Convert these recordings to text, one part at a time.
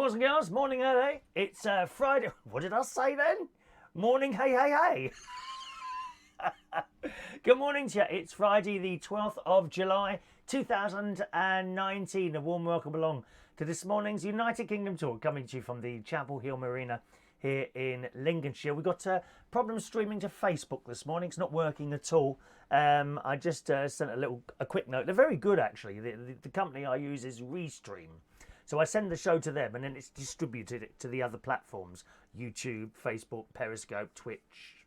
boys and girls. Morning, early. It's Friday. What did I say then? Morning, hey, hey, hey. Good morning to you. It's Friday, the 12th of July, 2019. A warm welcome along to this morning's United Kingdom tour, coming to you from the Chapel Hill Marina here in Lincolnshire. We've got problems streaming to Facebook this morning. It's not working at all. I just sent a quick note. They're very good, actually. The company I use is Restream. So I send the show to them, and then it's distributed to the other platforms: YouTube, Facebook, Periscope, Twitch,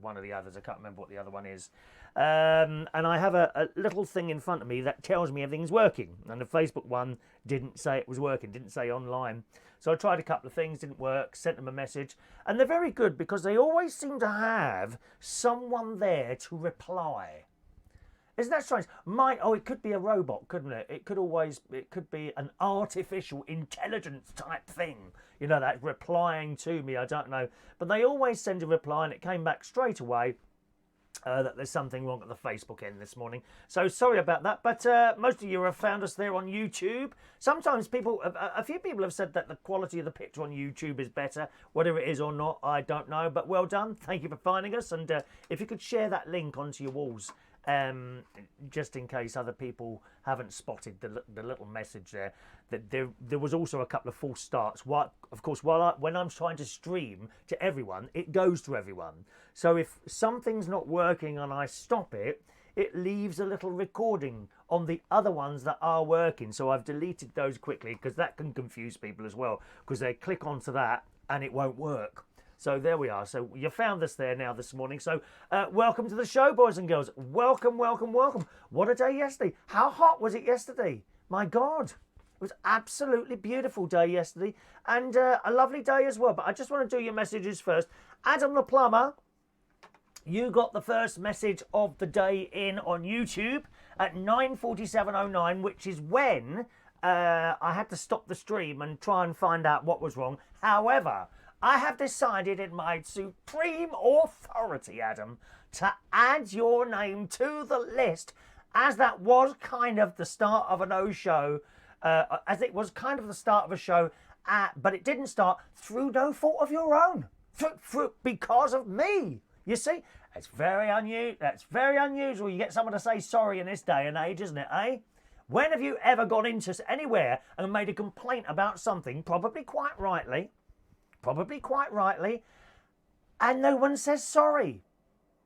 one of the others. I can't remember what the other one is. And I have a little thing in front of me that tells me everything's working. And the Facebook one didn't say it was working, didn't say online. So I tried a couple of things, didn't work, sent them a message. And they're very good because they always seem to have someone there to reply. Isn't that strange? It could be a robot, couldn't it? It could be an artificial intelligence type thing. You know, that replying to me, I don't know. But they always send a reply, and it came back straight away that there's something wrong at the Facebook end this morning. So sorry about that. But most of you have found us there on YouTube. Sometimes a few people have said that the quality of the picture on YouTube is better. Whether it is or not, I don't know. But well done. Thank you for finding us. And if you could share that link onto your walls, just in case other people haven't spotted the little message there, that there was also a couple of false starts. When I'm trying to stream to everyone, it goes to everyone. So if something's not working and I stop it, it leaves a little recording on the other ones that are working. So I've deleted those quickly because that can confuse people as well, because they click onto that and it won't work. So there we are. So you found us there now this morning. So welcome to the show, boys and girls. Welcome, welcome, welcome. What a day yesterday. How hot was it yesterday? My God. It was absolutely beautiful day yesterday. And a lovely day as well. But I just want to do your messages first. Adam the Plumber, you got the first message of the day in on YouTube at 9:47:09, which is when I had to stop the stream and try and find out what was wrong. However, I have decided in my supreme authority, Adam, to add your name to the list, as that was kind of the start of an O show, but it didn't start through no fault of your own, because of me. You see, it's very unusual. That's very unusual. You get someone to say sorry in this day and age, isn't it, eh? When have you ever gone into anywhere and made a complaint about something, probably quite rightly, and no one says sorry?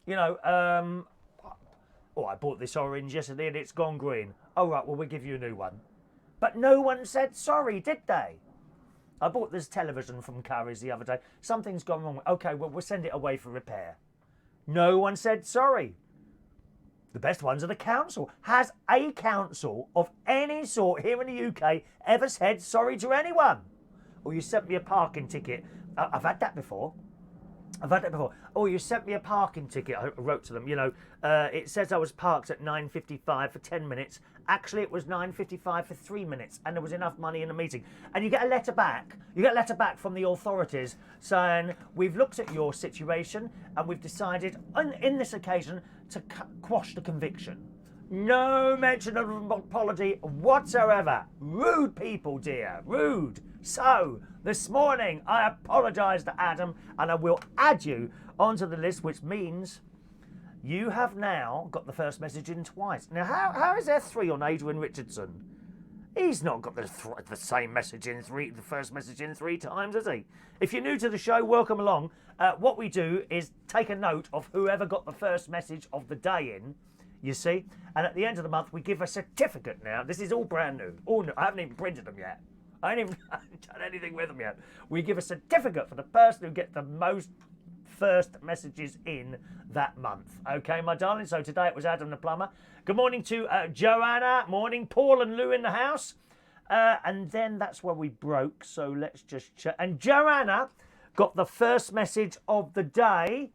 You know, I bought this orange yesterday and it's gone green. Oh, right, well, we'll give you a new one. But no one said sorry, did they? I bought this television from Curry's the other day. Something's gone wrong. Okay, well, we'll send it away for repair. No one said sorry. The best ones are the council. Has a council of any sort here in the UK ever said sorry to anyone? Or you sent me a parking ticket. I've had that before. Oh, you sent me a parking ticket. I wrote to them, it says I was parked at 9:55 for 10 minutes. Actually, it was 9:55 for 3 minutes, and there was enough money in the meeting. And you get a letter back. You get a letter back from the authorities saying, we've looked at your situation and we've decided, in this occasion, to quash the conviction. No mention of apology whatsoever. Rude people, dear. Rude. So, this morning, I apologise to Adam, and I will add you onto the list, which means you have now got the first message in twice. Now, how is there 3 on Adrian Richardson? He's not got the same message in the first message in 3 times, has he? If you're new to the show, welcome along. What we do is take a note of whoever got the first message of the day in, you see, and at the end of the month, we give a certificate now. This is all brand new. All new. I haven't even printed them yet. I haven't done anything with them yet. We give a certificate for the person who gets the most first messages in that month. Okay, my darling. So today it was Adam the Plumber. Good morning to Joanna. Morning, Paul and Lou in the house. And then that's where we broke. So let's just check. And Joanna got the first message of the day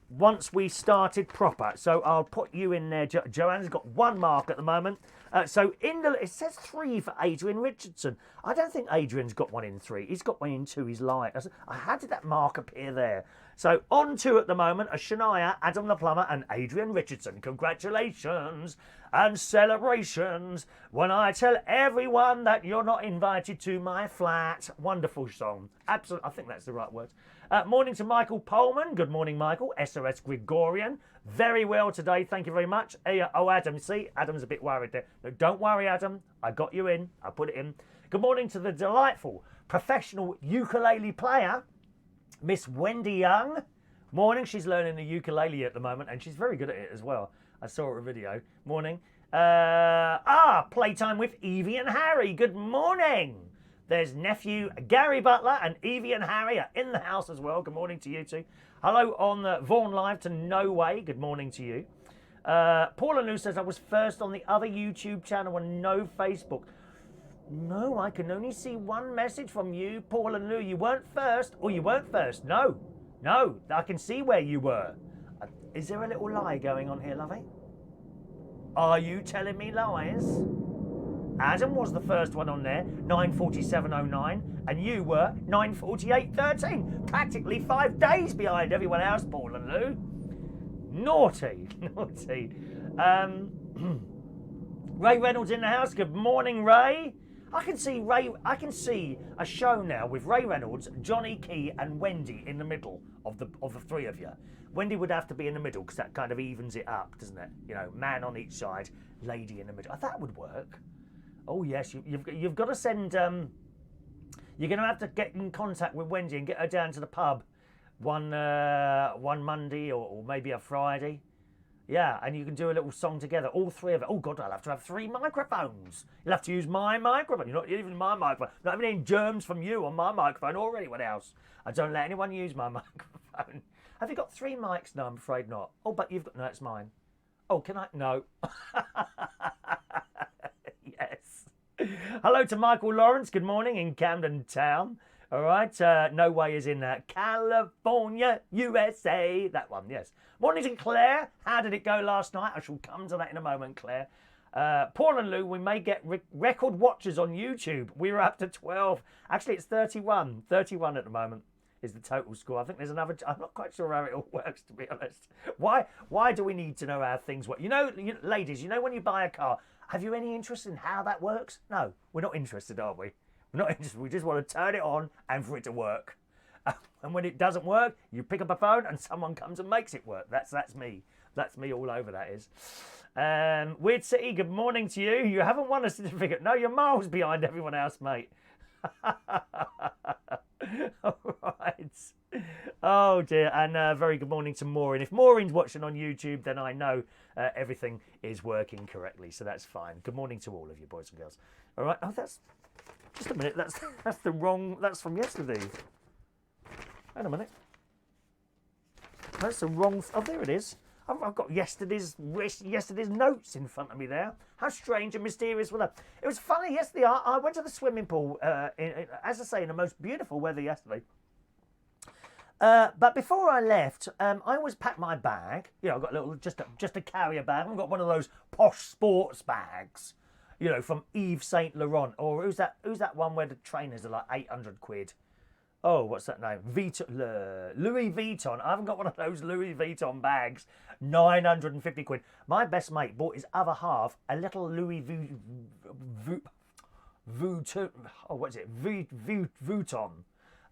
once we started proper. So I'll put you in there. Joanna's got 1 mark at the moment. So it says 3 for Adrian Richardson. I don't think Adrian's got 1 in 3. He's got 1 in 2. He's lying. I had that mark appear there. So on to at the moment are Shania, Adam the Plumber and Adrian Richardson. Congratulations and celebrations when I tell everyone that you're not invited to my flat. Wonderful song. Absolutely, I think that's the right word. Morning to Michael Pullman. Good morning, Michael. SOS Gregorian. Very well today. Thank you very much. Oh, Adam, see? Adam's a bit worried there. No, don't worry, Adam. I got you in. I put it in. Good morning to the delightful professional ukulele player, Miss Wendy Young. Morning. She's learning the ukulele at the moment, and she's very good at it as well. I saw her video. Morning. Playtime with Evie and Harry. Good morning. There's nephew Gary Butler and Evie and Harry are in the house as well. Good morning to you two. Hello on Vaughan Live to No Way. Good morning to you. Paula Lou says I was first on the other YouTube channel and no Facebook. No, I can only see one message from you, Paula Lou. You weren't first, or you weren't first. No, I can see where you were. Is there a little lie going on here, lovey? Are you telling me lies? Adam was the first one on there, 9:47:09, and you were 9:48:13. Practically 5 days behind everyone else, Paul and Lou. Naughty. Ray Reynolds in the house. Good morning, Ray. I can see a show now with Ray Reynolds, Johnny Key, and Wendy in the middle of the three of you. Wendy would have to be in the middle because that kind of evens it up, doesn't it? You know, man on each side, lady in the middle. That would work. Oh yes, you've got to send. You're going to have to get in contact with Wendy and get her down to the pub one Monday or maybe a Friday. Yeah, and you can do a little song together, all three of it. Oh God, I'll have to have 3 microphones. You'll have to use my microphone. You're not using my microphone. Not having any germs from you on my microphone or anyone else. I don't let anyone use my microphone. Have you got 3 mics? No, I'm afraid not. Oh, but you've got. No, it's mine. Oh, can I? No. Yes. Hello to Michael Lawrence. Good morning in Camden Town. All right. No Way is in California, USA. That one, yes. Morning to Claire. How did it go last night? I shall come to that in a moment, Claire. Paul and Lou, we may get record watchers on YouTube. We're up to 12. Actually, it's 31. 31 at the moment is the total score. I think there's another. I'm not quite sure how it all works, to be honest. Why do we need to know how things work? You know, ladies, you know when you buy a car, have you any interest in how that works? No, we're not interested, are we? We're not interested. We just want to turn it on and for it to work. And when it doesn't work, you pick up a phone and someone comes and makes it work. That's me. That's me all over, that is. Weird City, good morning to you. You haven't won a certificate. No, you're miles behind everyone else, mate. All right. Oh, dear. And very good morning to Maureen. If Maureen's watching on YouTube, then I know everything is working correctly. So that's fine. Good morning to all of you, boys and girls. All right. Oh, that's... Just a minute. That's the wrong... That's from yesterday. Wait a minute. That's the wrong... Oh, there it is. I've got yesterday's notes in front of me there. How strange and mysterious were that? It was funny yesterday. I went to the swimming pool, as I say, in the most beautiful weather yesterday. But before I left, I always pack my bag. You know, I've got a little, just a carrier bag. I've got one of those posh sports bags, you know, from Yves Saint Laurent. Or who's that one where the trainers are like 800 quid? Oh, what's that name? Louis Vuitton. I haven't got one of those Louis Vuitton bags. 950 quid. My best mate bought his other half a little Louis Vuitton. Oh, what is it? Vuitton.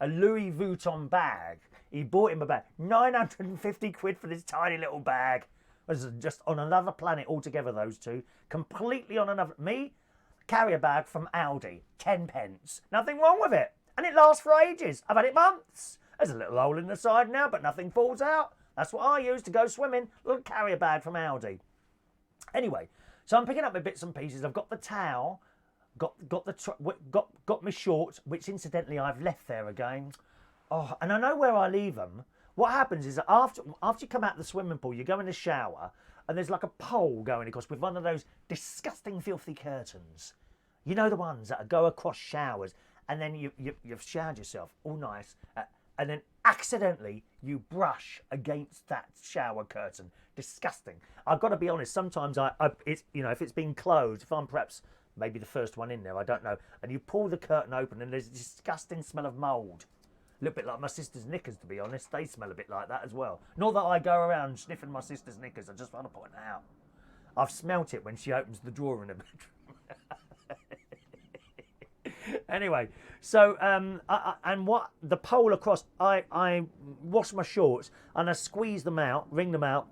A Louis Vuitton bag. He bought him a bag. 950 quid for this tiny little bag. This is just on another planet altogether, those two. Completely on another... Me, carrier bag from Aldi. 10 pence. Nothing wrong with it. And it lasts for ages. I've had it months. There's a little hole in the side now, but nothing falls out. That's what I use to go swimming. A little carrier bag from Aldi. Anyway, so I'm picking up my bits and pieces. I've got the towel, got my shorts, which incidentally I've left there again. Oh, and I know where I leave them. What happens is that after you come out of the swimming pool, you go in the shower, and there's like a pole going across with one of those disgusting, filthy curtains. You know the ones that go across showers. And then you've showered yourself all nice, and then accidentally you brush against that shower curtain. Disgusting. I've got to be honest. Sometimes it's, you know, if it's been closed, if I'm perhaps maybe the first one in there, I don't know, and you pull the curtain open and there's a disgusting smell of mould. A little bit like my sister's knickers, to be honest. They smell a bit like that as well. Not that I go around sniffing my sister's knickers. I just want to point that out. I've smelt it when she opens the drawer in the bedroom. Anyway, so and what the pole across, I wash my shorts and I squeeze them out, wring them out,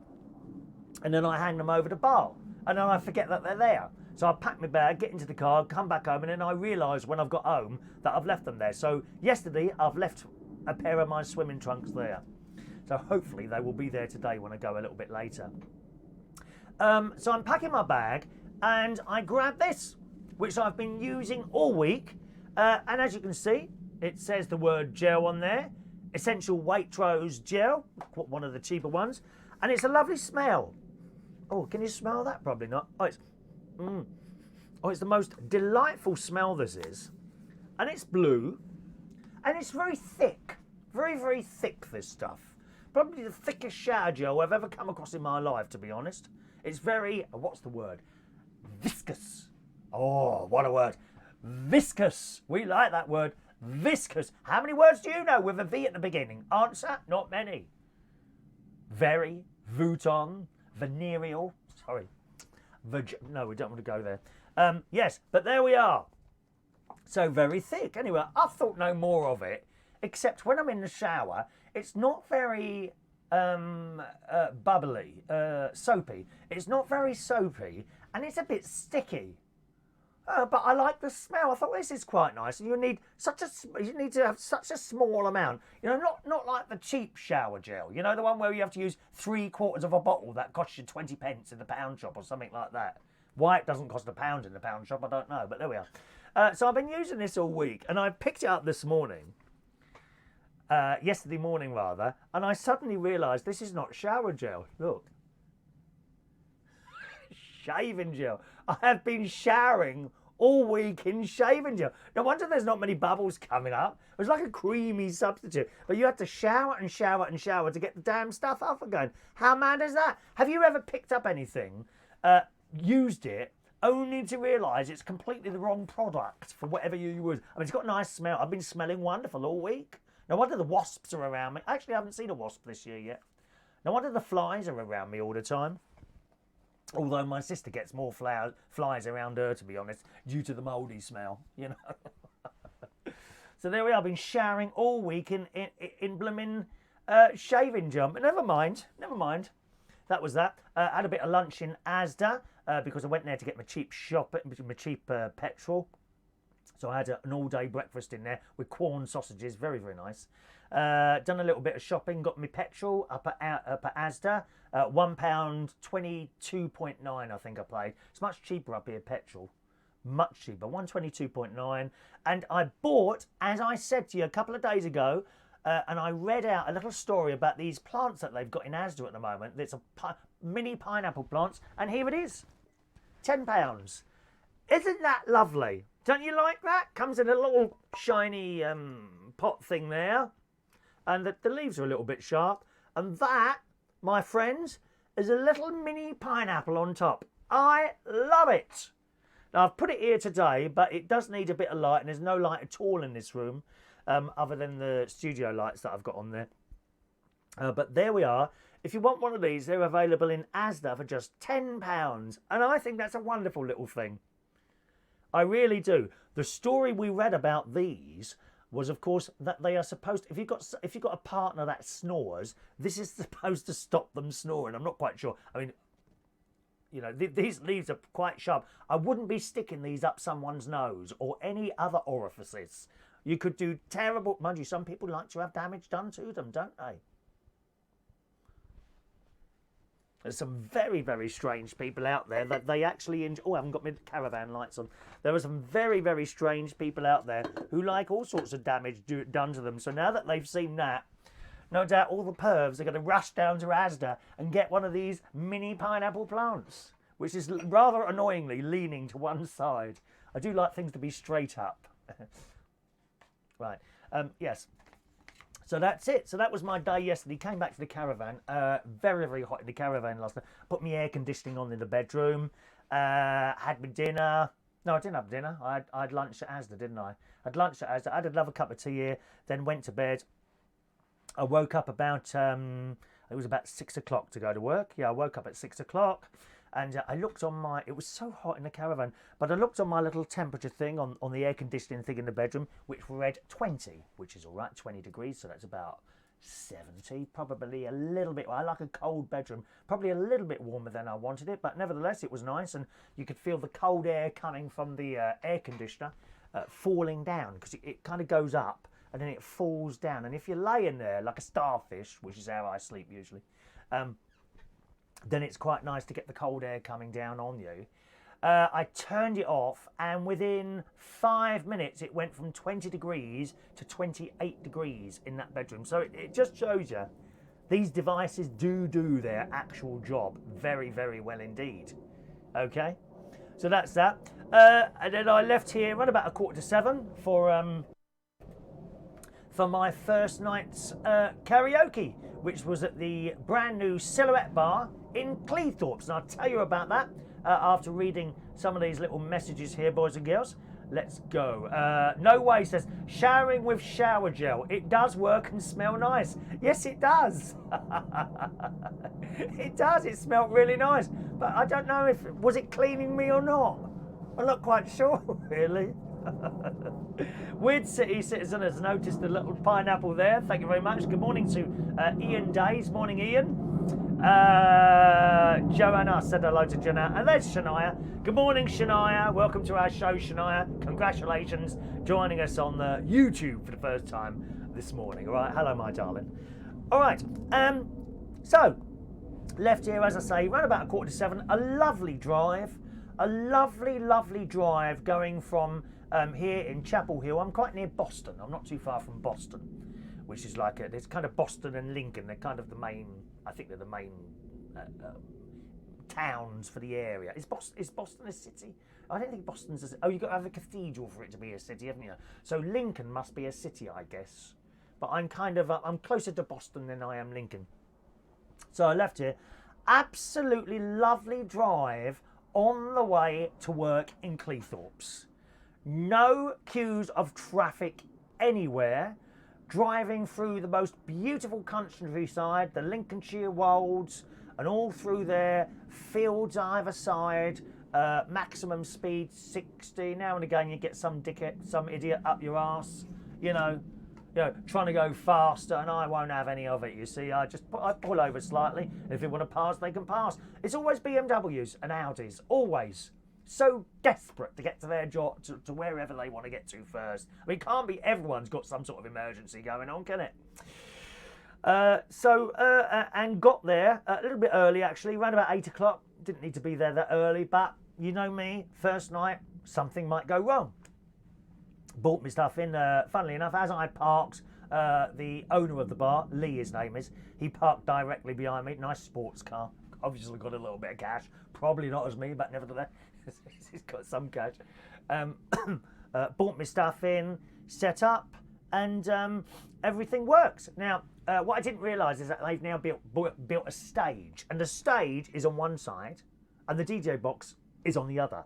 and then I hang them over the bar, and then I forget that they're there. So I pack my bag, get into the car, come back home, and then I realise when I've got home that I've left them there. So yesterday I've left a pair of my swimming trunks there. So hopefully they will be there today when I go a little bit later. So I'm packing my bag and I grab this, which I've been using all week. And as you can see, it says the word gel on there. Essential Waitrose gel, one of the cheaper ones. And it's a lovely smell. Oh, can you smell that? Probably not. Oh, it's the most delightful smell this is. And it's blue. And it's very thick. Very, very thick, this stuff. Probably the thickest shower gel I've ever come across in my life, to be honest. It's very, what's the word? Viscous. Oh, what a word. Viscous. We like that word. Viscous. How many words do you know with a V at the beginning? Answer, not many. Very, Vuitton, venereal. Sorry. No, we don't want to go there. Yes, but there we are. So very thick. Anyway, I thought no more of it, except when I'm in the shower, it's not very bubbly, soapy. It's not very soapy, and it's a bit sticky. But I like the smell. I thought this is quite nice. And you need to have such a small amount. You know, not like the cheap shower gel. You know, the one where you have to use 3/4 of a bottle that costs you 20 pence in the pound shop or something like that. Why it doesn't cost £1 in the pound shop, I don't know. But there we are. So I've been using this all week, and I picked it up this morning. Yesterday morning rather, and I suddenly realised this is not shower gel. Look. Shaving gel. I have been showering all week in shaving gel. No wonder there's not many bubbles coming up. It was like a creamy substitute. But you had to shower and shower and shower to get the damn stuff off again. How mad is that? Have you ever picked up anything, used it, only to realise it's completely the wrong product for whatever you use? I mean, it's got a nice smell. I've been smelling wonderful all week. No wonder the wasps are around me. Actually, I haven't seen a wasp this year yet. No wonder the flies are around me all the time. Although my sister gets more flies around her, to be honest, due to the mouldy smell, you know. So there we are. I've been showering all week in blooming shaving gel. But never mind. That was that. I had a bit of lunch in Asda because I went there to get my cheap petrol. So I had an all-day breakfast in there with corn sausages. Very, very nice. Done a little bit of shopping. Got my petrol up at Asda. £1 22.9 I think I paid. It's much cheaper up here, petrol. Much cheaper. 122.9. And I bought, as I said to you a couple of days ago, and I read out a little story about these plants that they've got in Asda at the moment. It's a mini pineapple plants, and here it is. £10. Isn't that lovely? Don't you like that? Comes in a little shiny pot thing there. And the leaves are a little bit sharp. And that, my friends, is a little mini pineapple on top. I love it. Now, I've put it here today, but it does need a bit of light, and there's no light at all in this room, other than the studio lights that I've got on there. But there we are. If you want one of these, they're available in Asda for just £10. And I think that's a wonderful little thing. I really do. The story we read about these was, of course, that they are supposed to, if you've got a partner that snores, this is supposed to stop them snoring. I'm not quite sure. I mean, you know, these leaves are quite sharp. I wouldn't be sticking these up someone's nose or any other orifices. You could do terrible, mind you, some people like to have damage done to them, don't they? There's some very, very strange people out there that they actually enjoy. Oh, I haven't got my caravan lights on. There are some very, very strange people out there who like all sorts of damage done to them. So now that they've seen that, no doubt all the pervs are going to rush down to Asda and get one of these mini pineapple plants, which is rather annoyingly leaning to one side. I do like things to be straight up. Right. Yes. So that's it. So that was my day yesterday. Came back to the caravan. Very, very hot in the caravan last night. Put my air conditioning on in the bedroom. Had my dinner. No, I didn't have dinner. I had lunch at Asda, didn't I? I had lunch at Asda. I had another cup of tea here. Then went to bed. I woke up about, it was about 6 o'clock to go to work. Yeah, I woke up at 6 o'clock and I looked on my, it was so hot in the caravan, but I looked on my little temperature thing on the air conditioning thing in the bedroom, which read 20, which is all right, 20 degrees, so that's about 70, probably a little bit. I like a cold bedroom, probably a little bit warmer than I wanted it, but nevertheless it was nice, and you could feel the cold air coming from the air conditioner falling down, because it kind of goes up and then it falls down, and if you're laying there like a starfish, which is how I sleep usually, then it's quite nice to get the cold air coming down on you. I turned it off, and within 5 minutes it went from 20 degrees to 28 degrees in that bedroom. So it just shows you these devices do their actual job very, very well indeed. Okay, so that's that. And then I left here around about 6:45 for my first night's karaoke, which was at the brand new Silhouette Bar in Cleethorpes. And I'll tell you about that after reading some of these little messages here, boys and girls. Let's go. No Way says, showering with shower gel. It does work and smell nice. Yes, it does. It does. It smelled really nice. But I don't know if, was it cleaning me or not? I'm not quite sure, really. Weird City Citizen has noticed the little pineapple there. Thank you very much. Good morning to Ian Days. Morning, Ian. Joanna said hello to Janelle. And there's Shania. Good morning, Shania. Welcome to our show, Shania. Congratulations joining us on the YouTube for the first time this morning. All right. Hello, my darling. All right. So, left here, as I say, around about 6:45. A lovely drive. A lovely, lovely drive going from here in Chapel Hill. I'm quite near Boston. I'm not too far from Boston, which is like, it's kind of Boston and Lincoln. They're kind of the main, I think they're the main towns for the area. Is Boston a city? I don't think Boston's a city. Oh, you've got to have a cathedral for it to be a city, haven't you? So Lincoln must be a city, I guess. But I'm kind of, I'm closer to Boston than I am Lincoln. So I left here. Absolutely lovely drive on the way to work in Cleethorpes. No queues of traffic anywhere. Driving through the most beautiful countryside, the Lincolnshire Wolds, and all through there, fields either side, maximum speed 60. Now and again you get some dickhead, some idiot up your arse, you know, trying to go faster, and I won't have any of it, you see. I pull over slightly. If they want to pass, they can pass. It's always BMWs and Audis, always. So desperate to get to their job, to wherever they want to get to first. I mean, it can't be everyone's got some sort of emergency going on, can it? And got there a little bit early, actually, around about 8 o'clock. Didn't need to be there that early, but you know me, first night, something might go wrong. Bought my stuff in, funnily enough, as I parked, the owner of the bar, Lee his name is, he parked directly behind me, nice sports car, obviously got a little bit of cash, probably not as me, but nevertheless, he's got some cash. Bought my stuff in, set up, and everything works. Now, what I didn't realise is that they've now built a stage, and the stage is on one side, and the DJ box is on the other.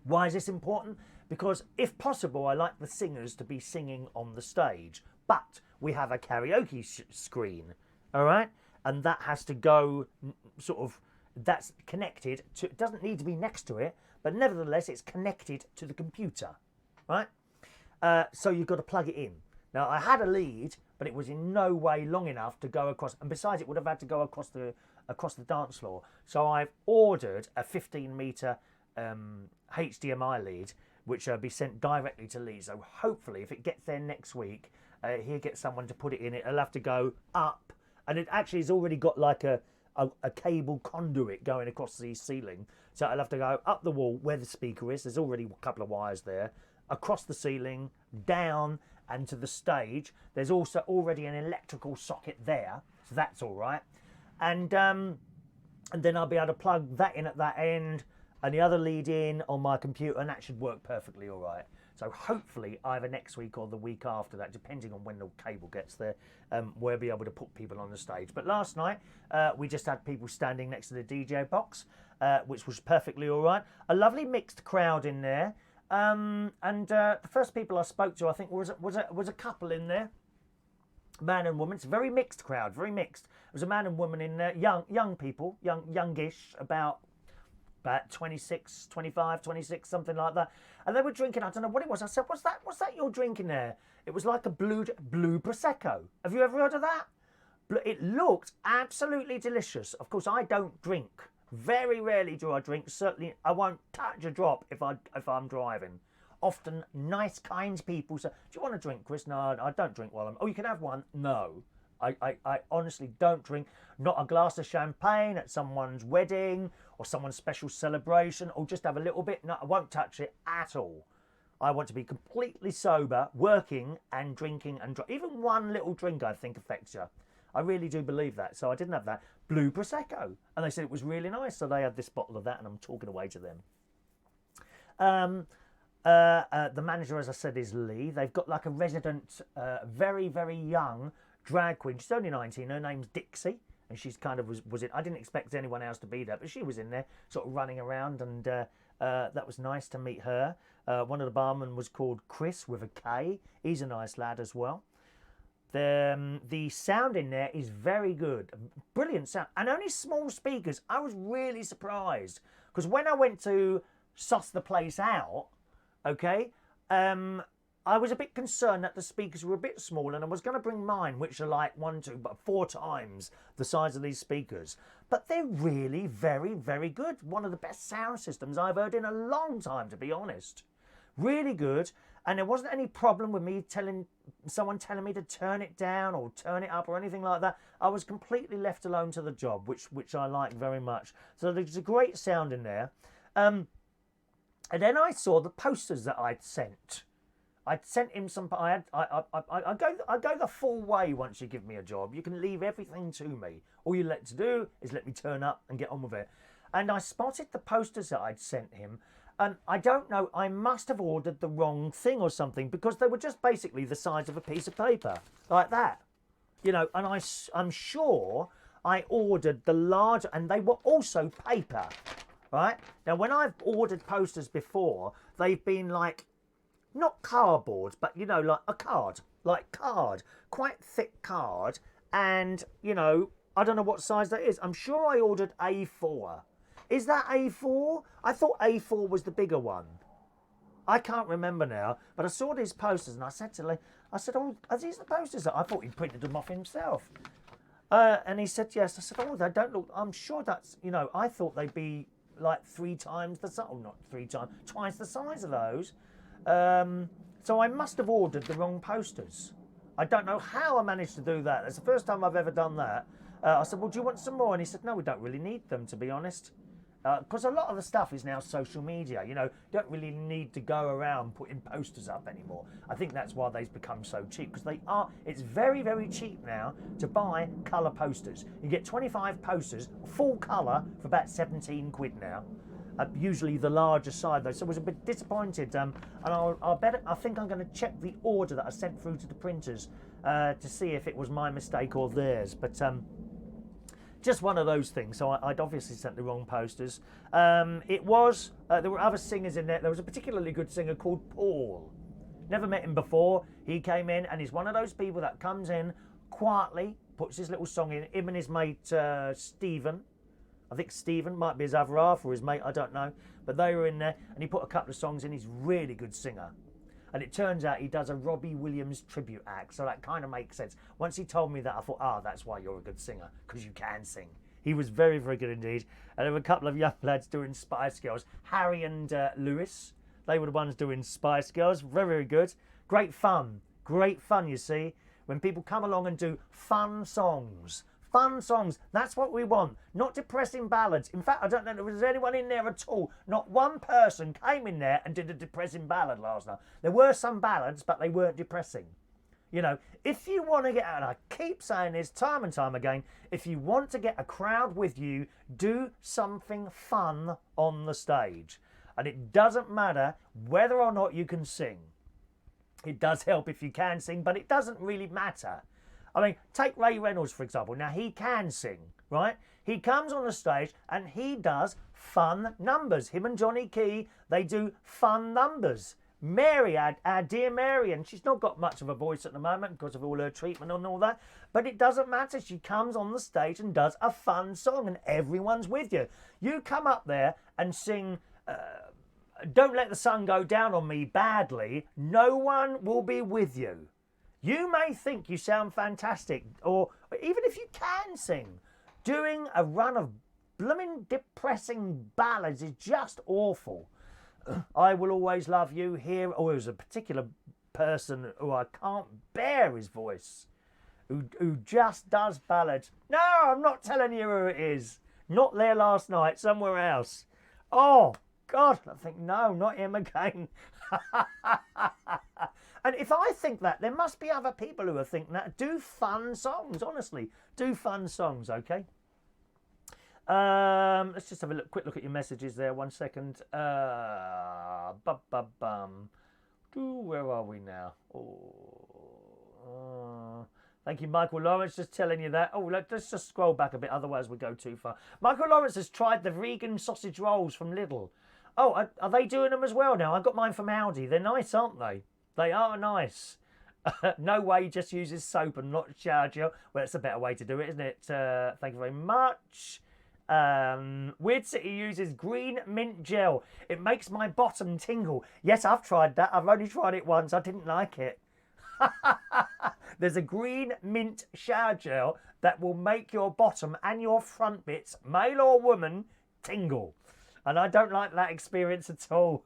Why is this important? Because if possible, I like the singers to be singing on the stage, but we have a karaoke screen, all right? And that has to go sort of, that's connected to, it doesn't need to be next to it, but nevertheless, it's connected to the computer, right? So you've got to plug it in. Now, I had a lead, but it was in no way long enough to go across, and besides, it would have had to go across the dance floor. So I've ordered a 15-metre HDMI lead, which will be sent directly to Lee. So hopefully, if it gets there next week, he'll get someone to put it in. It'll have to go up, and it actually has already got like a cable conduit going across the ceiling. So it'll have to go up the wall where the speaker is. There's already a couple of wires there, across the ceiling, down, and to the stage. There's also already an electrical socket there, so that's all right. And then I'll be able to plug that in at that end, and the other lead in on my computer, and that should work perfectly all right. So hopefully either next week or the week after that, depending on when the cable gets there, we'll be able to put people on the stage. But last night, we just had people standing next to the DJ box, which was perfectly all right. A lovely mixed crowd in there. And the first people I spoke to, I think, was a couple in there. man and woman. It's a very mixed crowd, very mixed. It was a man and woman in there, young people, youngish, about 26, 25, 26, something like that. And they were drinking, I don't know what it was. I said, what's that you're drinking there? It was like a blue Prosecco. Have you ever heard of that? It looked absolutely delicious. Of course, I don't drink. Very rarely do I drink. Certainly, I won't touch a drop if I'm driving. Often, nice, kind people say, do you want a drink, Chris? No, I don't drink while I'm... Oh, you can have one? No. I honestly don't drink. Not a glass of champagne at someone's wedding or someone's special celebration, or just have a little bit. No, I won't touch it at all. I want to be completely sober, working and drinking and even one little drink I think affects you. I really do believe that. So I didn't have that. Blue Prosecco. And they said it was really nice. So they had this bottle of that and I'm talking away to them. The manager, as I said, is Lee. They've got like a resident, very, very young drag queen. She's only 19. Her name's Dixie. And she's kind of was in. I didn't expect anyone else to be there, but she was in there sort of running around. And that was nice to meet her. One of the barmen was called Chris with a K. He's a nice lad as well. The sound in there is very good. Brilliant sound. And only small speakers. I was really surprised. Because when I went to suss the place out, okay, I was a bit concerned that the speakers were a bit small, and I was going to bring mine, which are like 4 times the size of these speakers. But they're really very, very good. One of the best sound systems I've heard in a long time, to be honest. Really good. And there wasn't any problem with me someone telling me to turn it down or turn it up or anything like that. I was completely left alone to the job, which I like very much. So there's a great sound in there. And then I saw the posters that I'd sent. I'd sent him some. I go the full way once you give me a job. You can leave everything to me. All you let to do is let me turn up and get on with it. And I spotted the posters that I'd sent him. And I don't know, I must have ordered the wrong thing or something, because they were just basically the size of a piece of paper, like that. You know, and I'm sure I ordered the larger, and they were also paper, right? Now, when I've ordered posters before, they've been like, not cardboard, but, you know, like a card, quite thick card. And, you know, I don't know what size that is. I'm sure I ordered A4. Is that A4? I thought A4 was the bigger one. I can't remember now, but I saw these posters and I said to Lee, oh, are these the posters? I thought he printed them off himself. And he said, yes. I said, oh, they don't look, I'm sure that's, you know, I thought they'd be like 3 times the size, oh, not 3 times, twice the size of those. So I must have ordered the wrong posters. I don't know how I managed to do that. It's the first time I've ever done that. I said, well, do you want some more? And he said, no, we don't really need them, to be honest. Because a lot of the stuff is now social media, you know, you don't really need to go around putting posters up anymore. I think that's why they've become so cheap, because it's very, very cheap now to buy colour posters. You get 25 posters, full colour, for about 17 quid now. Usually the larger side though, so I was a bit disappointed. And I think I'm going to check the order that I sent through to the printers to see if it was my mistake or theirs. But just one of those things. So I'd obviously sent the wrong posters. There were other singers in there. There was a particularly good singer called Paul. Never met him before. He came in and he's one of those people that comes in quietly, puts his little song in. Him and his mate Stephen. I think Stephen might be his other half or his mate, I don't know. But they were in there and he put a couple of songs in. He's a really good singer. And it turns out he does a Robbie Williams tribute act. So that kind of makes sense. Once he told me that, I thought, that's why you're a good singer, because you can sing. He was very, very good indeed. And there were a couple of young lads doing Spice Girls. Harry and Lewis, they were the ones doing Spice Girls. Very, very good. Great fun, you see. When people come along and do fun songs. Fun songs, that's what we want. Not depressing ballads. In fact, I don't know if there was anyone in there at all. Not one person came in there and did a depressing ballad last night. There were some ballads, but they weren't depressing. You know, if you want to get out, and I keep saying this time and time again, if you want to get a crowd with you, do something fun on the stage. And it doesn't matter whether or not you can sing. It does help if you can sing, but it doesn't really matter. I mean, take Ray Reynolds, for example. Now, he can sing, right? He comes on the stage and he does fun numbers. Him and Johnny Key, they do fun numbers. Mary, our dear Mary, and she's not got much of a voice at the moment because of all her treatment and all that, but it doesn't matter. She comes on the stage and does a fun song and everyone's with you. You come up there and sing Don't Let the Sun Go Down on Me badly, no one will be with you. You may think you sound fantastic, or even if you can sing, doing a run of blooming depressing ballads is just awful. I Will Always Love You here. Oh, there's a particular person who I can't bear his voice, who just does ballads. No, I'm not telling you who it is. Not there last night, somewhere else. Oh, God, I think, no, not him again. And if I think that, there must be other people who are thinking that. Do fun songs, honestly. Do fun songs, okay? Let's just have a quick look at your messages there. 1 second. Where are we now? Thank you, Michael Lawrence. Just telling you that. Oh, let's just scroll back a bit. Otherwise, we go too far. Michael Lawrence has tried the vegan sausage rolls from Lidl. Oh, are they doing them as well now? I got mine from Aldi. They're nice, aren't they? They are nice. No way, just uses soap and not shower gel. Well, it's a better way to do it, isn't it? Thank you very much. Weird City uses green mint gel. It makes my bottom tingle. Yes, I've tried that. I've only tried it once. I didn't like it. There's a green mint shower gel that will make your bottom and your front bits, male or woman, tingle. And I don't like that experience at all.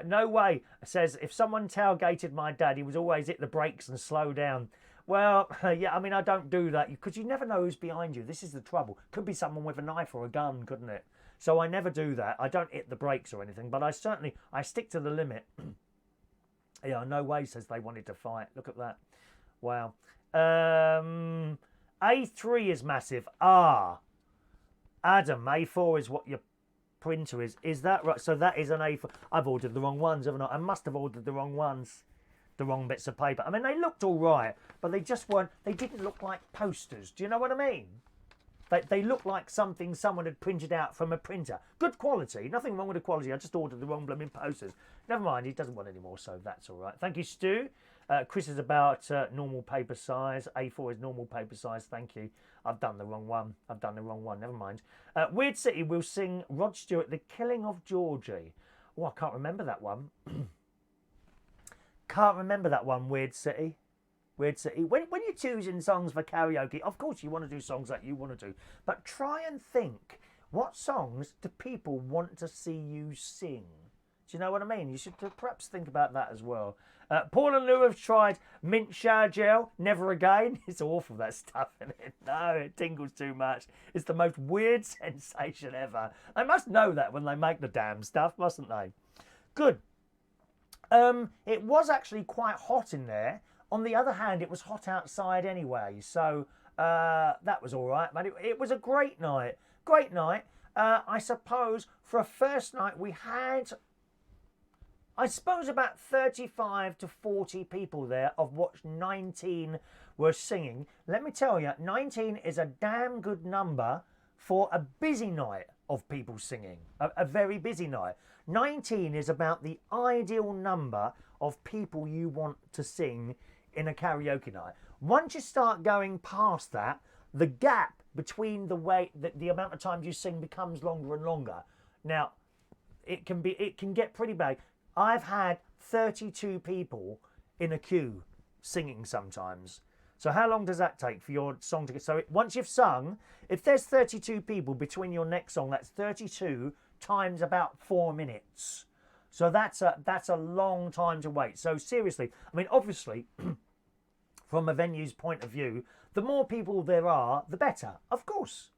No way. Says, if someone tailgated my dad, he would always hit the brakes and slow down. Well, yeah, I mean, I don't do that because you never know who's behind you. This is the trouble. Could be someone with a knife or a gun, couldn't it? So I never do that. I don't hit the brakes or anything, but I stick to the limit. Yeah, no way, says they wanted to fight. Look at that. Wow. A3 is massive. Adam, A4 is what your printer is. Is that right? So that is an A4. I've ordered the wrong ones, haven't I? I must have ordered the wrong ones. The wrong bits of paper. I mean, they looked all right, but they just weren't. They didn't look like posters. Do you know what I mean? They looked like something someone had printed out from a printer. Good quality. Nothing wrong with the quality. I just ordered the wrong blooming posters. Never mind. He doesn't want any more, so that's all right. Thank you, Stu. Chris is about normal paper size. A4 is normal paper size. Thank you. I've done the wrong one. Never mind. Weird City will sing Rod Stewart, The Killing of Georgie. Oh, I can't remember that one. Can't remember that one, Weird City. Weird City. When you're choosing songs for karaoke, of course you want to do songs that you want to do. But try and think, what songs do people want to see you sing? Do you know what I mean? You should perhaps think about that as well. Paul and Lou have tried mint shower gel. Never again. It's awful, that stuff, isn't it? No, it tingles too much. It's the most weird sensation ever. They must know that when they make the damn stuff, mustn't they? Good. It was actually quite hot in there. On the other hand, it was hot outside anyway, so that was all right. But it was a great night. Great night. I suppose for a first night we had, I suppose, about 35 to 40 people there, of which 19 were singing. Let me tell you, 19 is a damn good number for a busy night of people singing. A very busy night. 19 is about the ideal number of people you want to sing in a karaoke night. Once you start going past that, the gap between the amount of times you sing becomes longer and longer. Now, it can get pretty bad. I've had 32 people in a queue singing sometimes. So how long does that take for your song to get? So once you've sung, if there's 32 people between your next song, that's 32 times about 4 minutes. So that's a long time to wait. So seriously, I mean, obviously, from a venue's point of view, the more people there are, the better. Of course.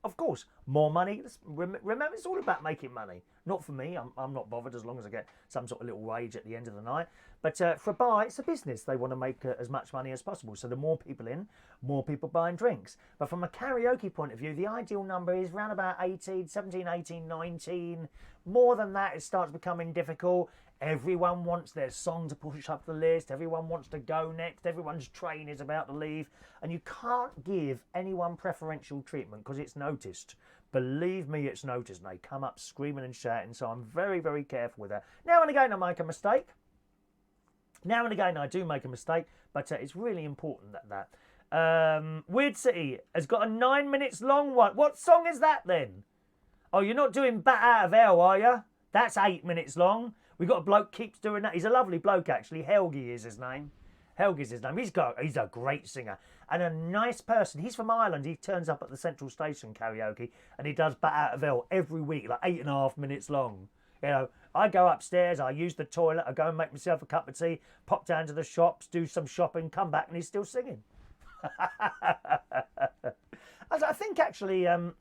More money. Remember, it's all about making money. Not for me. I'm not bothered as long as I get some sort of little wage at the end of the night. But for a bar, it's a business. They want to make as much money as possible. So the more people in, more people buying drinks. But from a karaoke point of view, the ideal number is around about 17, 18, 19. More than that, it starts becoming difficult. Everyone wants their song to push up the list. Everyone wants to go next. Everyone's train is about to leave. And you can't give anyone preferential treatment because it's noticed. believe me, it's noticed. And they come up screaming and shouting, so I'm very, very careful with that. Now and again, I make a mistake. Now and again, I do make a mistake, but it's really important that Weird City has got a 9 minutes long one. What song is that then? Oh, you're not doing Bat Out of Hell, are you? That's 8 minutes long. We got a bloke keeps doing that. He's a lovely bloke, actually. Helgi is his name. Helgi's his name. He's a great singer and a nice person. He's from Ireland. He turns up at the Central Station karaoke and he does Bat Out of Hell every week, like 8.5 minutes long. You know, I go upstairs, I use the toilet, I go and make myself a cup of tea, pop down to the shops, do some shopping, come back and he's still singing. I think actually, I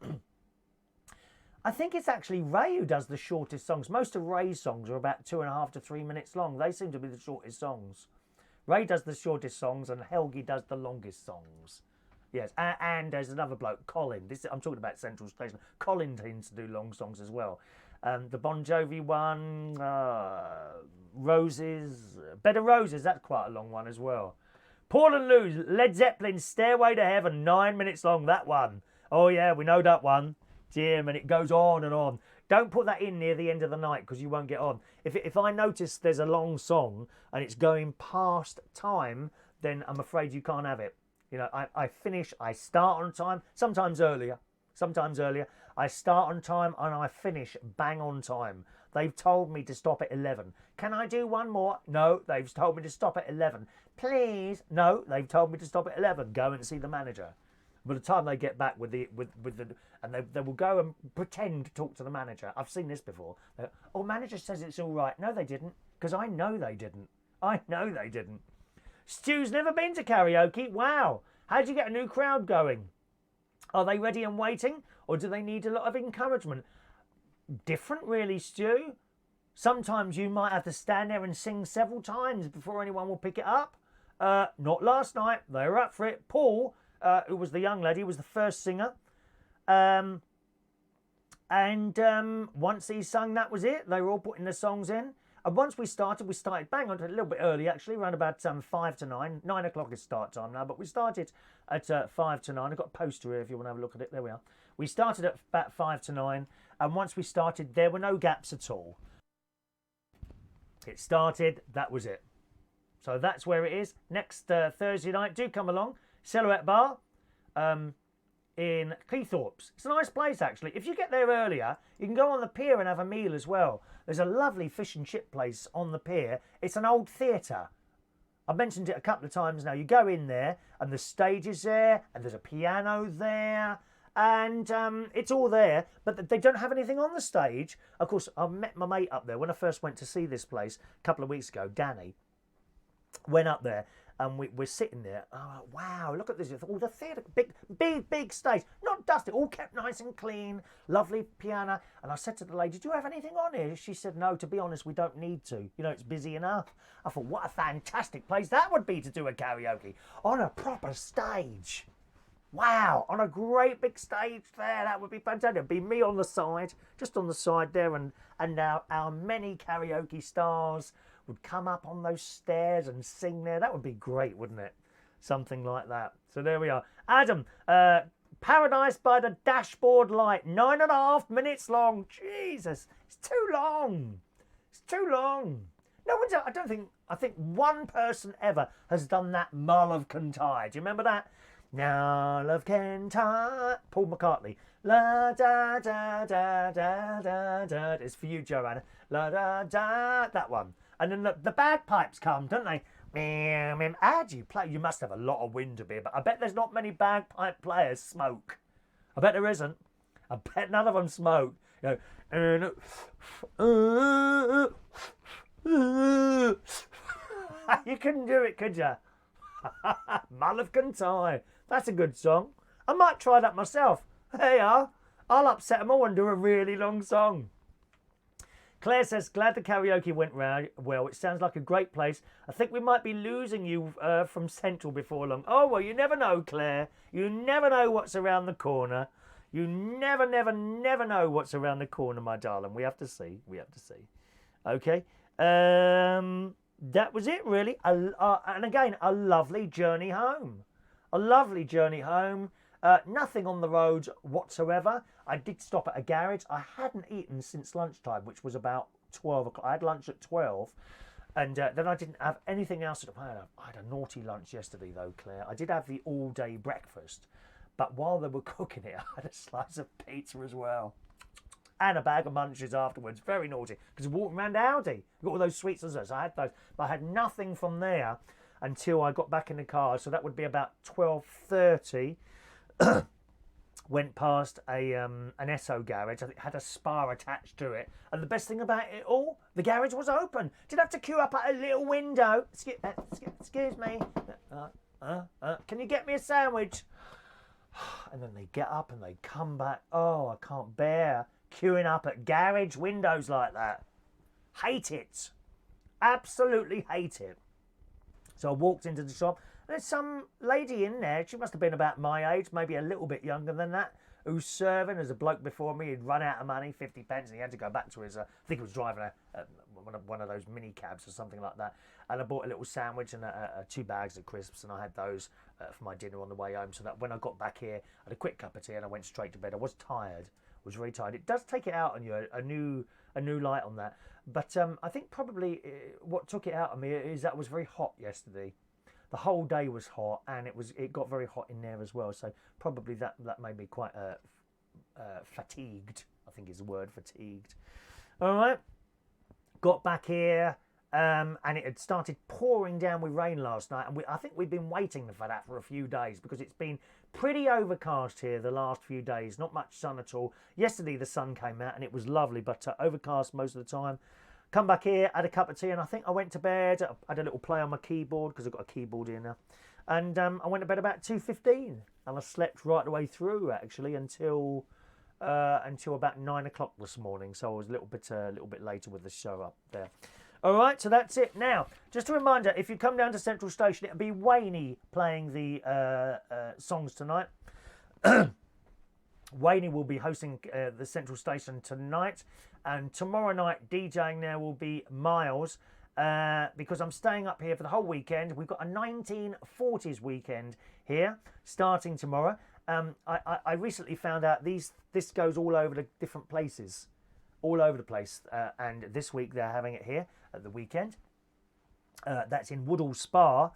think it's actually Ray who does the shortest songs. Most of Ray's songs are about 2.5 to 3 minutes long. They seem to be the shortest songs. Ray does the shortest songs and Helgi does the longest songs. Yes, and there's another bloke, Colin. I'm talking about Central Station. Colin tends to do long songs as well. The Bon Jovi one, Roses, Bed of Roses, that's quite a long one as well. Paul and Lou's Led Zeppelin's Stairway to Heaven, 9 minutes long, that one. Oh yeah, we know that one. Jim, and it goes on and on. Don't put that in near the end of the night because you won't get on. If I notice there's a long song and it's going past time, then I'm afraid you can't have it. You know, I start on time, sometimes earlier. I start on time and I finish bang on time. They've told me to stop at 11. Can I do one more? No, they've told me to stop at 11. Please? No, they've told me to stop at 11. Go and see the manager. By the time they get back with the and they will go and pretend to talk to the manager. I've seen this before. Oh, manager says it's all right. No, they didn't, because I know they didn't. Stu's never been to karaoke. Wow. How'd you get a new crowd going? Are they ready and waiting, or do they need a lot of encouragement? Different, really, Stu. Sometimes you might have to stand there and sing several times before anyone will pick it up. Not last night. They were up for it. Paul, who was the young lady, was the first singer. Once he sung, that was it. They were all putting their songs in. And once we started bang on, a little bit early actually, around about 5 to 9. 9 o'clock is start time now, but we started at 5 to 9. I've got a poster here if you want to have a look at it. There we are. We started at about 5 to 9, and once we started, there were no gaps at all. It started, that was it. So that's where it is. Next Thursday night, do come along. Silhouette Bar in Cleethorpes. It's a nice place, actually. If you get there earlier, you can go on the pier and have a meal as well. There's a lovely fish and chip place on the pier. It's an old theatre. I've mentioned it a couple of times now. You go in there, and the stage is there, and there's a piano there, and it's all there, but they don't have anything on the stage. Of course, I met my mate up there when I first went to see this place a couple of weeks ago, Danny. Went up there, and we're sitting there. Oh, wow, look at this. All the theatre, big stage. Not dusty, all kept nice and clean. Lovely piano. And I said to the lady, do you have anything on here? She said, no, to be honest, we don't need to. You know, it's busy enough. I thought, what a fantastic place that would be to do a karaoke. On a proper stage. Wow, on a great big stage there. That would be fantastic. It'd be me on the side, just on the side there. And our many karaoke stars would come up on those stairs and sing there. That would be great, wouldn't it? Something like that. So there we are. Adam, Paradise by the Dashboard Light, 9.5 minutes long. Jesus, it's too long. It's too long. No one's, I think one person ever has done that Mull of Kintyre. Do you remember that? Mull of Kintyre. Paul McCartney. La da da da da da da. It's for you, Joanna. La da da. That one. And then the bagpipes come, don't they? How do you play? You must have a lot of wind to be, but I bet there's not many bagpipe players smoke. I bet there isn't. I bet none of them smoke. You know, you couldn't do it, could you? Mull of Kintyre. That's a good song. I might try that myself. Hey, I'll upset them all and do a really long song. Claire says, glad the karaoke went well. It sounds like a great place. I think we might be losing you from Central before long. Oh, well, you never know, Claire. You never know what's around the corner. You never know what's around the corner, my darling. We have to see. Okay. That was it, really. And again, a lovely journey home. Nothing on the road whatsoever. I did stop at a garage. I hadn't eaten since lunchtime, which was about 12 o'clock. I had lunch at 12. And then I didn't have anything else. I had a naughty lunch yesterday, though, Claire. I did have the all-day breakfast. But while they were cooking it, I had a slice of pizza as well. And a bag of munchies afterwards. Very naughty. Because I walked around Aldi. Got all those sweets and desserts. I had those. But I had nothing from there until I got back in the car. So that would be about 12:30. Went past an Esso garage. I think it had a spa attached to it. And the best thing about it all, the garage was open. Didn't have to queue up at a little window. Excuse me. Can you get me a sandwich? And then they get up and they come back. Oh, I can't bear queuing up at garage windows like that. Hate it. Absolutely hate it. So I walked into the shop. There's some lady in there, she must have been about my age, maybe a little bit younger than that, who's serving. There's a bloke before me, he'd run out of money, 50 pence, and he had to go back to his, I think he was driving one of those mini cabs or something like that. And I bought a little sandwich and 2 bags of crisps, and I had those for my dinner on the way home, so that when I got back here, I had a quick cup of tea and I went straight to bed. I was tired, was very tired. It does take it out on you, a new light on that. But I think probably what took it out on me is that it was very hot yesterday. The whole day was hot, and it got very hot in there as well. So probably that made me quite fatigued. I think is the word, fatigued. All right, got back here, and it had started pouring down with rain last night, and I think we've been waiting for that for a few days because it's been pretty overcast here the last few days. Not much sun at all. Yesterday the sun came out and it was lovely, but overcast most of the time. Come back here, had a cup of tea, and I think I went to bed. I had a little play on my keyboard because I've got a keyboard here now. And I went to bed about 2:15, and I slept right the way through actually until about 9 o'clock this morning. So I was a little bit later with the show up there. All right, so that's it. Now, just a reminder: if you come down to Central Station, it'll be Wayne playing the songs tonight. Wayne will be hosting the Central Station tonight, and tomorrow night DJing there will be Miles, because I'm staying up here for the whole weekend. We've got a 1940s weekend here starting tomorrow. I recently found out this goes all over the different places, all over the place, and this week they're having it here at the weekend. That's in Woodhall Spa.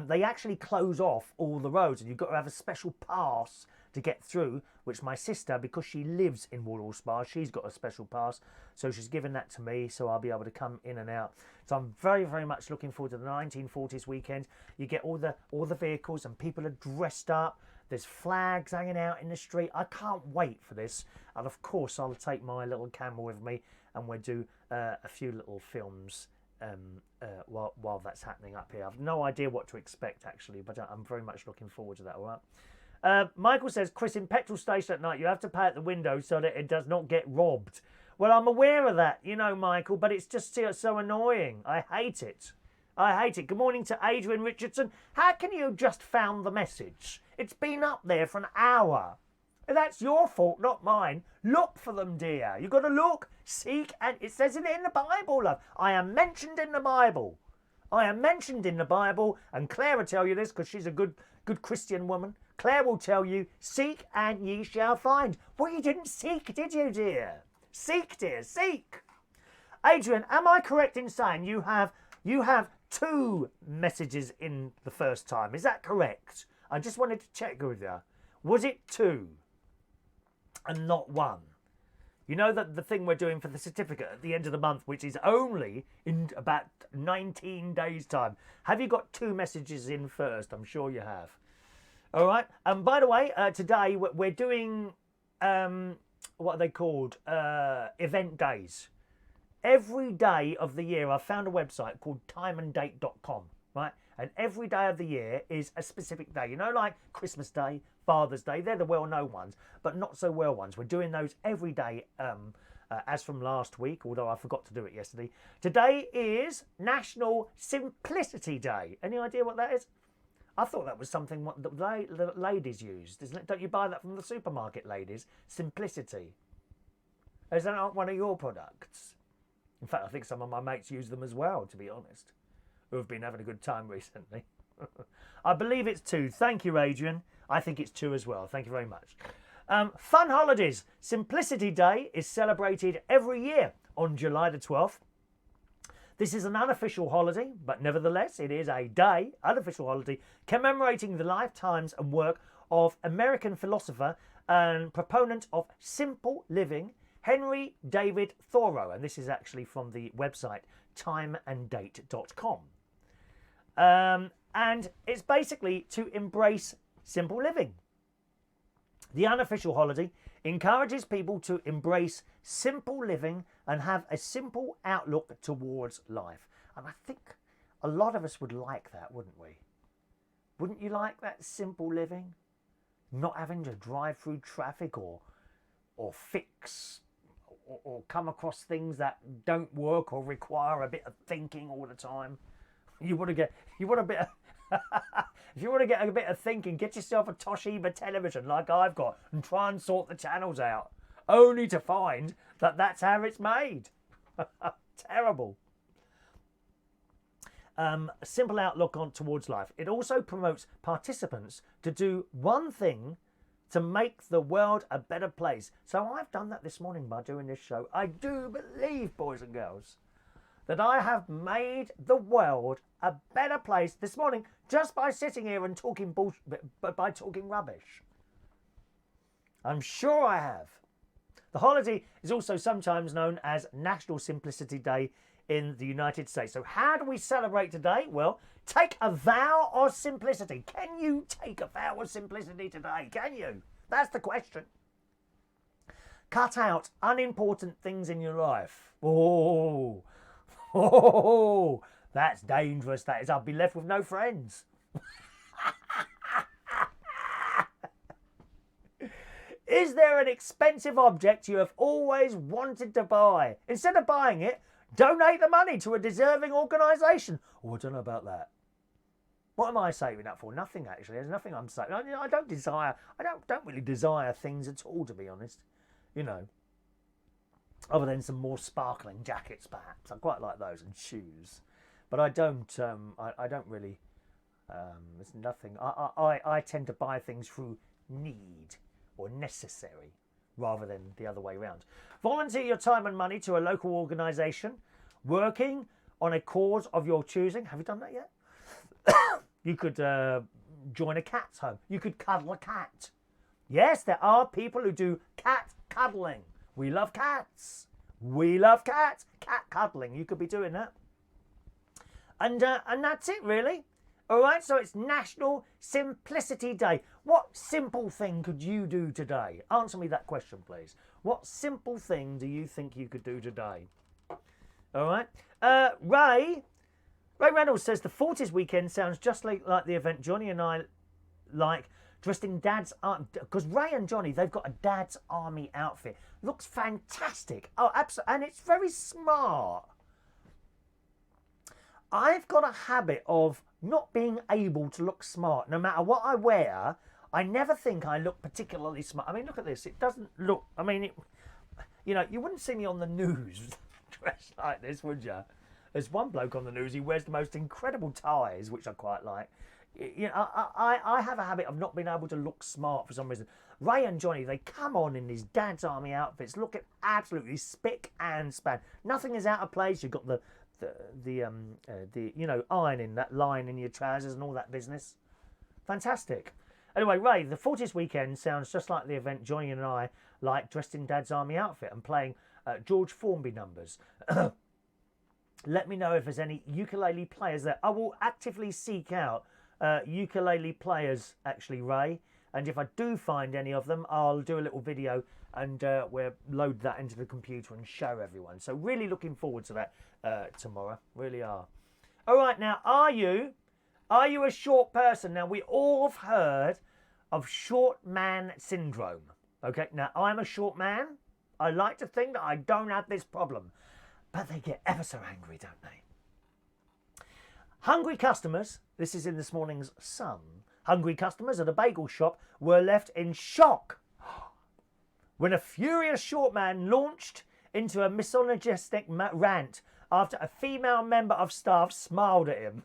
They actually close off all the roads, and you've got to have a special pass to get through, which my sister, because she lives in Woodhall Spa, she's got a special pass, so she's given that to me, so I'll be able to come in and out. So I'm very, very much looking forward to the 1940s weekend. You get all the vehicles, and people are dressed up. There's flags hanging out in the street. I can't wait for this. And of course, I'll take my little camera with me, and we'll do a few little films while that's happening up here. I've no idea what to expect actually, but I'm very much looking forward to that. All right. Michael says, Chris, in petrol station at night you have to pay at the window so that it does not get robbed. Well, I'm aware of that, you know, Michael, but it's just so annoying. I hate it. I hate it. Good morning to Adrian Richardson. How can you have just found the message? It's been up there for an hour. That's your fault, not mine. Look for them, dear. You've got to look, seek, and it says it in the Bible, love. I am mentioned in the Bible. I am mentioned in the Bible, and Claire will tell you this because she's a good Christian woman. Claire will tell you, seek and ye shall find. Well, you didn't seek, did you, dear? Seek, dear, seek. Adrian, am I correct in saying you have 2 messages in the first time? Is that correct? I just wanted to check with you. Was it 2 and not 1? You know that the thing we're doing for the certificate at the end of the month, which is only in about 19 days' time. Have you got 2 messages in first? I'm sure you have. All right. And by the way, today we're doing what are they called? Event days. Every day of the year, I've found a website called timeanddate.com, right? And every day of the year is a specific day. You know, like Christmas Day, Father's Day, they're the well-known ones, but not so well ones. We're doing those every day as from last week, although I forgot to do it yesterday. Today is National Simplicity Day. Any idea what that is? I thought that was something what the ladies used. Isn't it? Don't you buy that from the supermarket, ladies? Simplicity. Is that not one of your products? In fact, I think some of my mates use them as well, to be honest, who have been having a good time recently. I believe it's 2. Thank you, Adrian. I think it's 2 as well. Thank you very much. Fun holidays. Simplicity Day is celebrated every year on July the 12th. This is an unofficial holiday, but nevertheless, it is a day, unofficial holiday, commemorating the lifetimes and work of American philosopher and proponent of simple living, Henry David Thoreau. And this is actually from the website timeanddate.com. And it's basically to embrace simple living. The unofficial holiday encourages people to embrace simple living and have a simple outlook towards life. And I think a lot of us would like that, wouldn't we? Wouldn't you like that simple living? Not having to drive through traffic or fix or come across things that don't work or require a bit of thinking all the time. If you want to get a bit of thinking, get yourself a Toshiba television like I've got and try and sort the channels out, only to find that that's how it's made. Terrible. A simple outlook towards life. It also promotes participants to do one thing to make the world a better place. So I've done that this morning by doing this show. I do believe, boys and girls, that I have made the world a better place this morning just by sitting here and talking bullshit, by talking rubbish. I'm sure I have. The holiday is also sometimes known as National Simplicity Day in the United States. So how do we celebrate today? Well, take a vow of simplicity. Can you take a vow of simplicity today? Can you? That's the question. Cut out unimportant things in your life. Oh, that's dangerous. That is. I'll be left with no friends. Is there an expensive object you have always wanted to buy? Instead of buying it, donate the money to a deserving organisation. Oh, I don't know about that. What am I saving up for? Nothing, actually. There's nothing I'm saving. I don't really desire things at all, to be honest. You know. Other than some more sparkling jackets, perhaps. I quite like those, and shoes. But I don't really... there's nothing... I tend to buy things through need or necessary, rather than the other way around. Volunteer your time and money to a local organisation working on a cause of your choosing. Have you done that yet? You could join a cat's home. You could cuddle a cat. Yes, there are people who do cat cuddling. We love cats. We love cats. Cat cuddling. You could be doing that. And that's it, really. All right, so it's National Simplicity Day. What simple thing could you do today? Answer me that question, please. What simple thing do you think you could do today? All right. Ray Reynolds says the 40s weekend sounds just like the event Johnny and I like, dressed in Dad's army. Because Ray and Johnny, they've got a Dad's Army outfit. Looks fantastic. Oh, absolutely. And it's very smart. I've got a habit of not being able to look smart. No matter what I wear, I never think I look particularly smart. I mean, look at this. It doesn't look... I mean, you wouldn't see me on the news dressed like this, would you? There's one bloke on the news, he wears the most incredible ties, which I quite like. You know, I have a habit of not being able to look smart for some reason. Ray and Johnny, they come on in these Dad's Army outfits, looking absolutely spick and span. Nothing is out of place. You've got the ironing that line in your trousers and all that business. Fantastic. Anyway, Ray, the 40s weekend sounds just like the event Johnny and I like, dressed in Dad's Army outfit and playing George Formby numbers. Let me know if there's any ukulele players there. I will actively seek out ukulele players, actually, Ray. And if I do find any of them, I'll do a little video and we'll load that into the computer and show everyone. So really looking forward to that tomorrow. Really are. All right, now, are you a short person? Now, we all have heard of short man syndrome. Okay, now, I'm a short man. I like to think that I don't have this problem. But they get ever so angry, don't they? Hungry customers, this is in this morning's Sun, hungry customers at a bagel shop were left in shock when a furious short man launched into a misogynistic rant after a female member of staff smiled at him.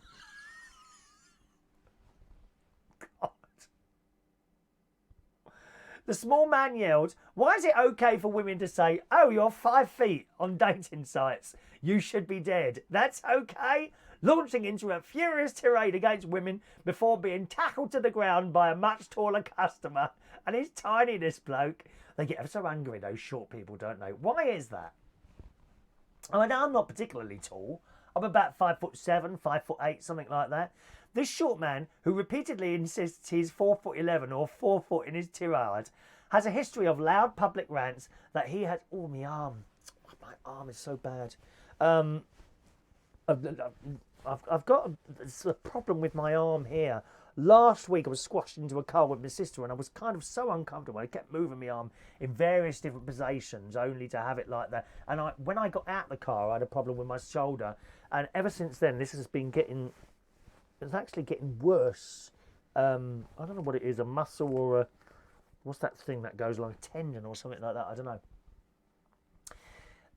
God. The small man yelled, "Why is it okay for women to say, 'Oh, you're 5 feet' on dating sites? You should be dead. That's okay?" Launching into a furious tirade against women before being tackled to the ground by a much taller customer. And he's tiny, this bloke. They get ever so angry, those short people, don't they? Why is that? I mean, I'm not particularly tall. I'm about 5'7", 5'8", something like that. This short man, who repeatedly insists he's 4'11" or 4 foot in his tirade, has a history of loud public rants that he has... Oh, my arm. My arm is so bad. I've got a problem with my arm here. Last week I was squashed into a car with my sister and I was kind of so uncomfortable. I kept moving my arm in various different positions only to have it like that. And when I got out of the car, I had a problem with my shoulder. And ever since then, this has been getting... It's actually getting worse. I don't know what it is, a muscle or a... What's that thing that goes like a tendon or something like that? I don't know.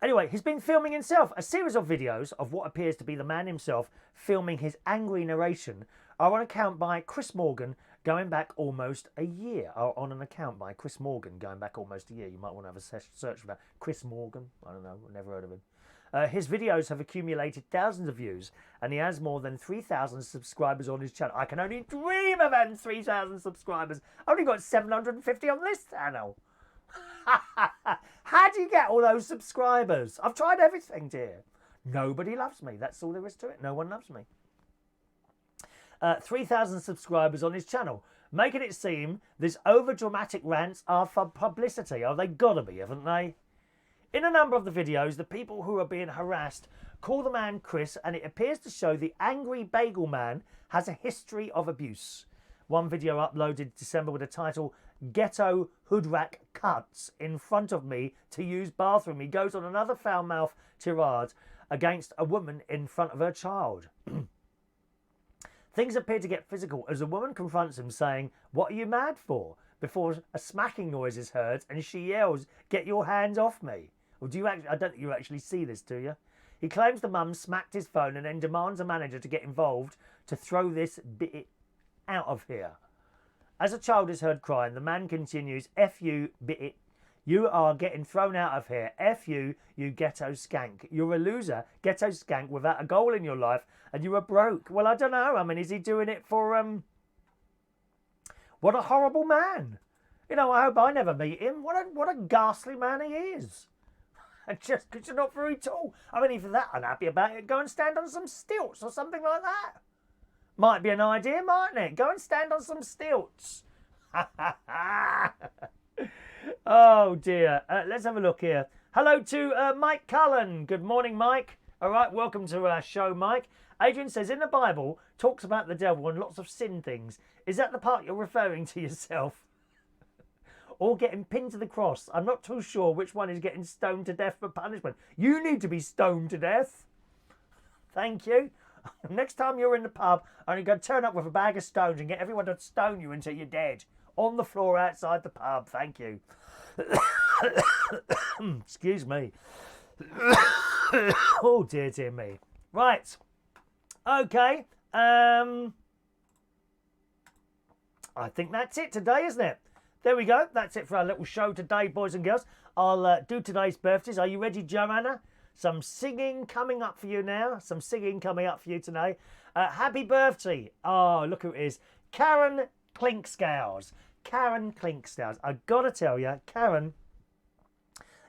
Anyway, he's been filming himself. A series of videos of what appears to be the man himself filming his angry narration are on account by Chris Morgan going back almost a year. On an account by Chris Morgan going back almost a year. You might want to have a search for that. Chris Morgan. I don't know. I've never heard of him. His videos have accumulated thousands of views and he has more than 3,000 subscribers on his channel. I can only dream of having 3,000 subscribers. I've only got 750 on this channel. How do you get all those subscribers? I've tried everything, dear. Nobody loves me. That's all there is to it. No one loves me. 3,000 subscribers on his channel, making it seem these over-dramatic rants are for publicity. Oh, they gotta be, haven't they? In a number of the videos, the people who are being harassed call the man Chris, and it appears to show the angry bagel man has a history of abuse. One video uploaded December with the title, "Ghetto Hoodrack Cuts in Front of Me to Use Bathroom." He goes on another foul-mouthed tirade against a woman in front of her child. Things appear to get physical as a woman confronts him saying, "What are you mad for?" before a smacking noise is heard and she yells, "Get your hands off me." Well, I don't think you actually see this, do you? He claims the mum smacked his phone and then demands a manager to get involved to throw this bit out of here. As a child is heard crying, the man continues, "F you, bit it. You are getting thrown out of here. F you, you ghetto skank. You're a loser, ghetto skank without a goal in your life, and you are broke." Well, I don't know. I mean, is he doing it for, What a horrible man. You know, I hope I never meet him. What a ghastly man he is. And just because you're not very tall. I mean, if you're that unhappy about it, go and stand on some stilts or something like that. Might be an idea, mightn't it? Go and stand on some stilts. Oh, dear. Let's have a look here. Hello to Mike Cullen. Good morning, Mike. All right, welcome to our show, Mike. Adrian says, in the Bible, talks about the devil and lots of sin things. Is that the part you're referring to yourself? Or getting pinned to the cross? I'm not too sure which one is getting stoned to death for punishment. You need to be stoned to death. Thank you. Next time you're in the pub, I'm going to turn up with a bag of stones and get everyone to stone you until you're dead. On the floor outside the pub. Thank you. Excuse me. Oh, dear, dear me. Right. Okay. I think that's it today, isn't it? There we go. That's it for our little show today, boys and girls. I'll do today's birthdays. Are you ready, Joanna? Some singing coming up for you now. Some singing coming up for you today. Happy birthday. Oh, look who it is. Karen Clinkscales. Karen Clinkscales. I've got to tell you, Karen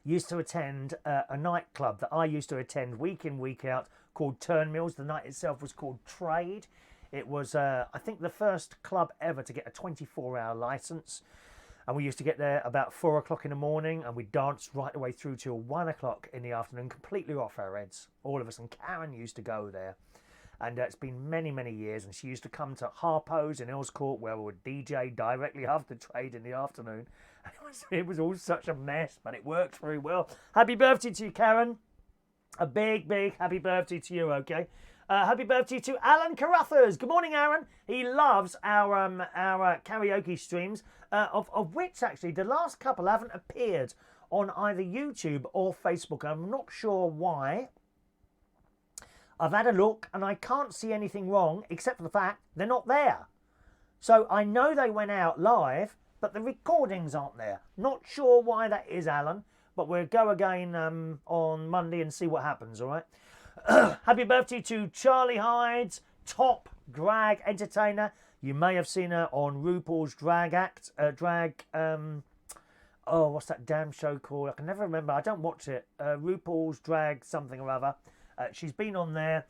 used to attend a nightclub that I used to attend week in, week out called Turnmills. The night itself was called Trade. It was, I think, the first club ever to get a 24-hour licence. And we used to get there about 4 o'clock in the morning and we danced right the way through till 1 o'clock in the afternoon, completely off our heads, all of us. And Karen used to go there. And it's been many, many years. And she used to come to Harpo's in Earls Court where we would DJ directly after Trade in the afternoon. It was all such a mess, but it worked very well. Happy birthday to you, Karen. A big, big happy birthday to you, okay? Happy birthday to Allan Carruthers. Good morning, Aaron. He loves our karaoke streams, of which, actually, the last couple haven't appeared on either YouTube or Facebook. I'm not sure why. I've had a look, and I can't see anything wrong, except for the fact they're not there. So I know they went out live, but the recordings aren't there. Not sure why that is, Alan, but we'll go again on Monday and see what happens, all right? Happy birthday to Charlie Hyde's top drag entertainer. You may have seen her on RuPaul's what's that damn show called? I can never remember. I don't watch it. RuPaul's Drag something or other. She's been on there.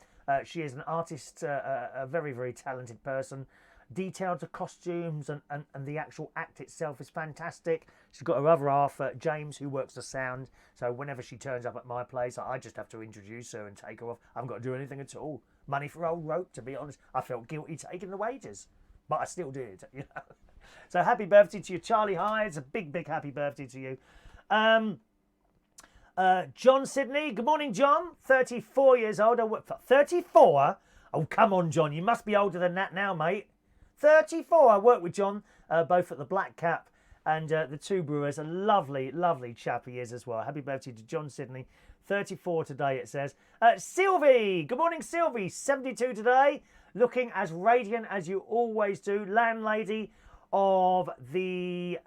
She is an artist, a very, very talented person. Detailed to costumes and the actual act itself is fantastic. She's got her other half, James, who works the sound. So whenever she turns up at my place, I just have to introduce her and take her off. I haven't got to do anything at all. Money for old rope, to be honest. I felt guilty taking the wages, but I still did, you know. So happy birthday to you, Charlie Hyde. A big, big happy birthday to you. John Sidney. Good morning, John. 34 years old. 34? Oh, come on, John. You must be older than that now, mate. 34. I worked with John, both at the Black Cap and the Two Brewers. A lovely, lovely chap he is as well. Happy birthday to John Sidney. 34 today, it says. Sylvie. Good morning, Sylvie. 72 today. Looking as radiant as you always do. Landlady of the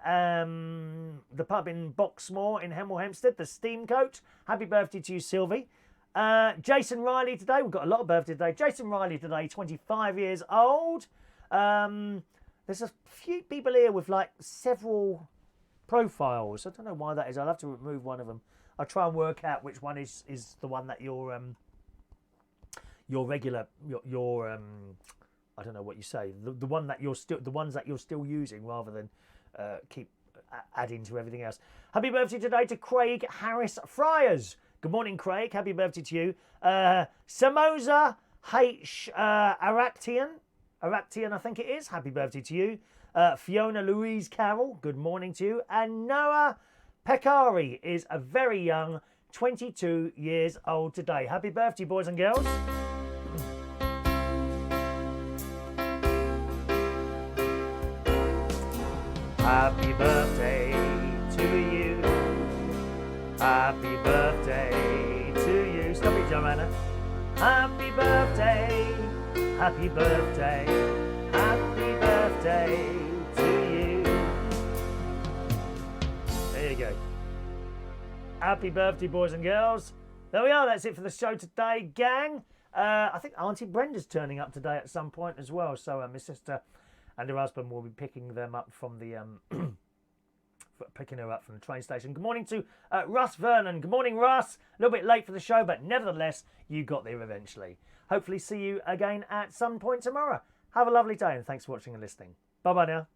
pub in Boxmoor in Hemel Hempstead, the Steamcoat. Happy birthday to you, Sylvie. Jason Riley today. We've got a lot of birthday today. Jason Riley today, 25 years old. There's a few people here with like several profiles. I don't know why that is. I'll have to remove one of them. I'll try and work out which one is the one that your regular I don't know what you say. The one that the ones that you're still using rather than keep adding to everything else. Happy birthday today to Craig Harris Friars. Good morning, Craig. Happy birthday to you. Samosa H Araktian, I think it is. Happy birthday to you. Fiona Louise Carroll. Good morning to you. And Noah Pekari is a very young 22 years old today. Happy birthday, boys and girls. Happy birthday to you. Happy birthday to you. Stop it, Joanna. Happy birthday. Happy birthday. Happy birthday to you. There you go. Happy birthday, boys and girls. There we are. That's it for the show today, gang. I think Auntie Brenda's turning up today at some point as well. So my sister and her husband will be picking them up from the picking her up from the train station. Good morning to Russ Vernon. Good morning, Russ. A little bit late for the show, but nevertheless, you got there eventually. Hopefully see you again at some point tomorrow. Have a lovely day and thanks for watching and listening. Bye-bye now.